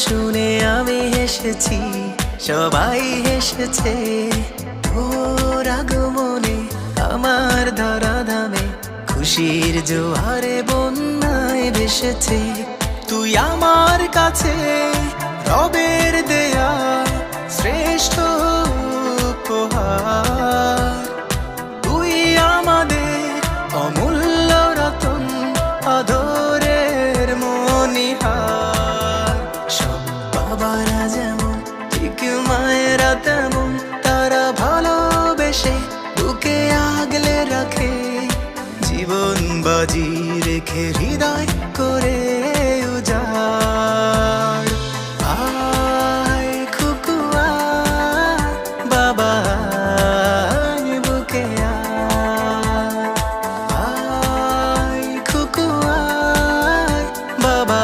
শুনে আমি হেসেছি, সবাই হেসেছে। ওর আগমনে আমার ধরাধামে খুশির জোয়ারে বন্যায় ভেসেছে। তুই আমার কাছে রবের দেয়া শ্রেষ্ঠ উপহার। তুই আমাদের অমূল্য রতন, আদরের মনিহার। সব বাবারা যেমন ঠিক মায়েরা তেমন, তারা ভালোবেসে বুকে আগলে রাখে। জীবন বাজি রেখে হৃদয় করে উজাড়। আয় খুকু আয়, বাবা আয় বুকে আয়। আয় খুকু আয়, বাবা